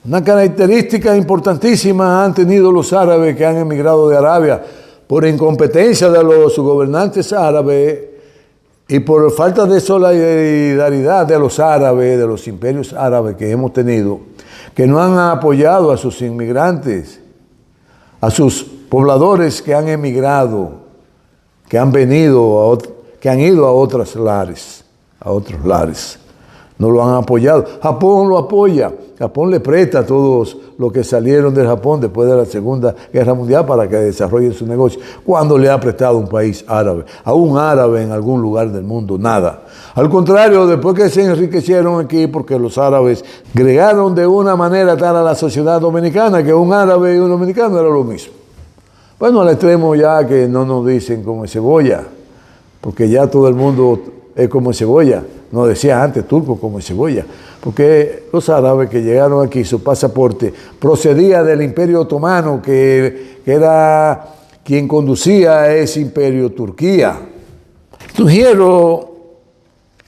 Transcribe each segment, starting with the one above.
Una característica importantísima han tenido los árabes que han emigrado de Arabia por incompetencia de los gobernantes árabes y por falta de solidaridad de los árabes, de los imperios árabes que hemos tenido, que no han apoyado a sus inmigrantes, a sus pobladores que han emigrado, que han venido, que han ido a otros lares. No lo han apoyado. Japón lo apoya. Japón le presta a todos los que salieron de Japón después de la Segunda Guerra Mundial para que desarrollen su negocio. ¿Cuándo le ha prestado un país árabe? A un árabe en algún lugar del mundo, nada. Al contrario, después que se enriquecieron aquí, porque los árabes agregaron de una manera tal a la sociedad dominicana que un árabe y un dominicano era lo mismo. Bueno, al extremo ya que no nos dicen como cebolla, porque ya todo el mundo es como cebolla. No decía antes turco como cebolla, porque los árabes que llegaron aquí, su pasaporte procedía del Imperio Otomano, que era quien conducía a ese imperio, Turquía. Sugiero,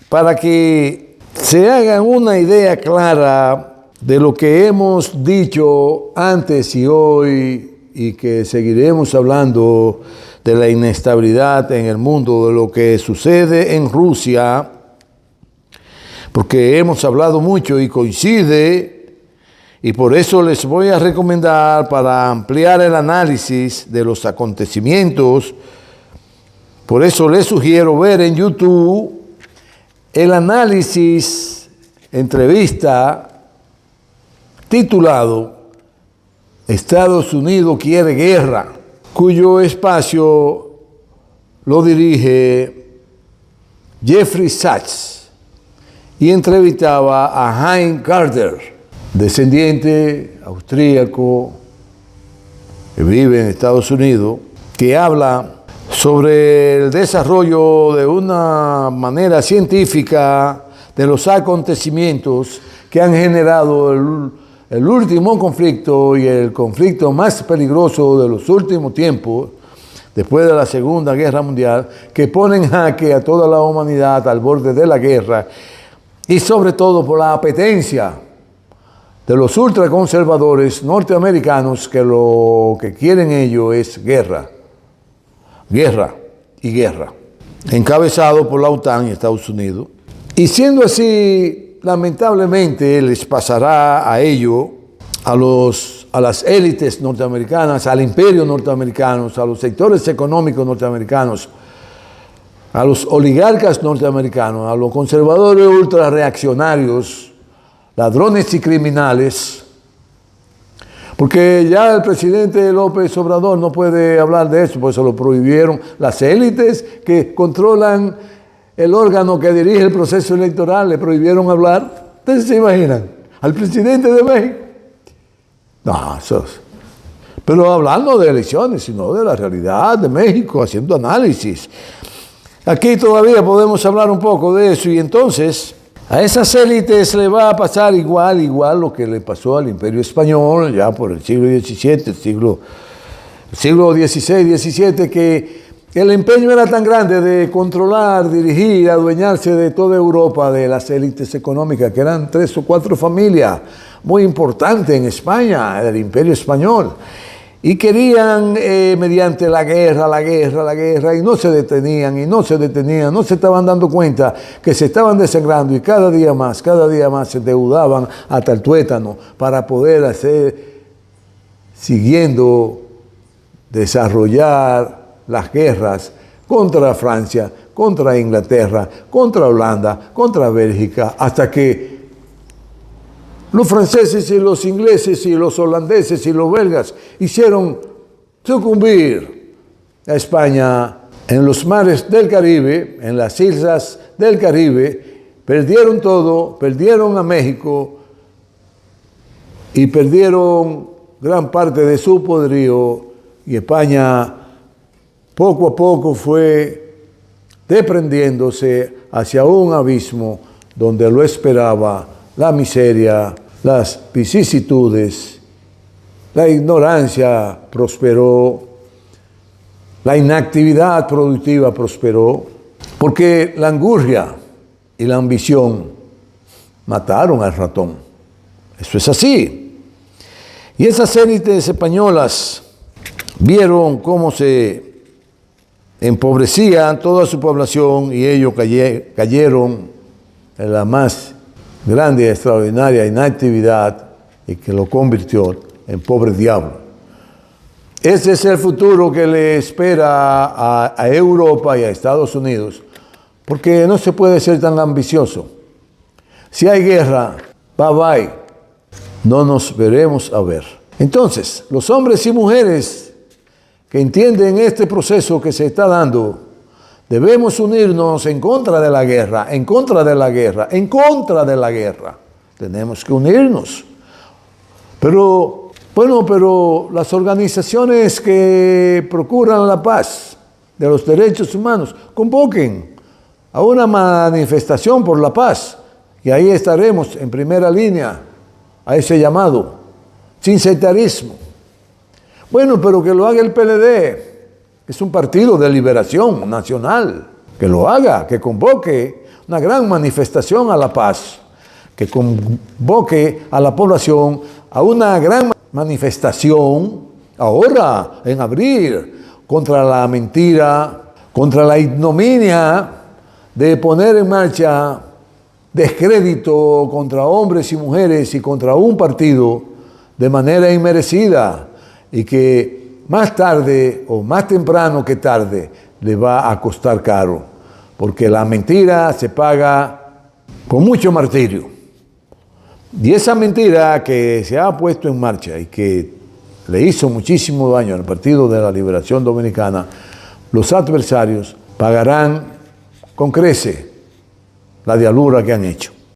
para que se hagan una idea clara de lo que hemos dicho antes y hoy, y que seguiremos hablando de la inestabilidad en el mundo, de lo que sucede en Rusia, porque hemos hablado mucho y coincide, y por eso les voy a recomendar, para ampliar el análisis de los acontecimientos, por eso les sugiero ver en YouTube el análisis, entrevista, titulado Estados Unidos quiere guerra, cuyo espacio lo dirige Jeffrey Sachs, y entrevistaba a Heinz Gardner, descendiente austríaco que vive en Estados Unidos, que habla sobre el desarrollo de una manera científica de los acontecimientos que han generado el último conflicto y el conflicto más peligroso de los últimos tiempos, después de la Segunda Guerra Mundial, que ponen en jaque a toda la humanidad al borde de la guerra, y sobre todo por la apetencia de los ultraconservadores norteamericanos, que lo que quieren ellos es guerra, guerra y guerra, encabezado por la OTAN y Estados Unidos. Y siendo así, lamentablemente les pasará a ellos, a las élites norteamericanas, al imperio norteamericano, a los sectores económicos norteamericanos, a los oligarcas norteamericanos, a los conservadores ultrarreaccionarios, ladrones y criminales, porque ya el presidente López Obrador no puede hablar de eso, pues se lo prohibieron las élites que controlan el órgano que dirige el proceso electoral, le prohibieron hablar. ¿Ustedes se imaginan? Al presidente de México. No, eso es. Pero hablando de elecciones, sino de la realidad de México, haciendo análisis. Aquí todavía podemos hablar un poco de eso, y entonces a esas élites le va a pasar igual lo que le pasó al Imperio Español ya por el siglo XVII, el siglo XVI, XVII, que el empeño era tan grande de controlar, dirigir, adueñarse de toda Europa, de las élites económicas, que eran 3 o 4 familias muy importantes en España, del Imperio Español. Y querían, mediante la guerra, y no se detenían, no se estaban dando cuenta que se estaban desangrando, y cada día más se endeudaban hasta el tuétano para poder desarrollar las guerras contra Francia, contra Inglaterra, contra Holanda, contra Bélgica, hasta que los franceses y los ingleses y los holandeses y los belgas hicieron sucumbir a España en los mares del Caribe, en las islas del Caribe. Perdieron todo, perdieron a México y perdieron gran parte de su poderío, y España poco a poco fue desprendiéndose hacia un abismo donde lo esperaba la miseria, las vicisitudes, la ignorancia prosperó, la inactividad productiva prosperó, porque la angurria y la ambición mataron al ratón. Eso es así. Y esas élites españolas vieron cómo se empobrecía toda su población y ellos cayeron en la más grande y extraordinaria inactividad y que lo convirtió en pobre diablo. Ese es el futuro que le espera a Europa y a Estados Unidos, porque no se puede ser tan ambicioso. Si hay guerra, bye bye, no nos veremos a ver. Entonces, los hombres y mujeres que entienden este proceso que se está dando, debemos unirnos en contra de la guerra, en contra de la guerra, en contra de la guerra. Tenemos que unirnos. Pero las organizaciones que procuran la paz de los derechos humanos, convoquen a una manifestación por la paz y ahí estaremos en primera línea a ese llamado, sin sectarismo. Bueno, pero que lo haga el PLD, es un partido de liberación nacional, que lo haga, que convoque una gran manifestación a la paz, que convoque a la población a una gran manifestación ahora, en abril, contra la mentira, contra la ignominia de poner en marcha descrédito contra hombres y mujeres y contra un partido de manera inmerecida y que más tarde o más temprano que tarde le va a costar caro, porque la mentira se paga con mucho martirio. Y esa mentira que se ha puesto en marcha y que le hizo muchísimo daño al Partido de la Liberación Dominicana, los adversarios pagarán con creces la diablura que han hecho.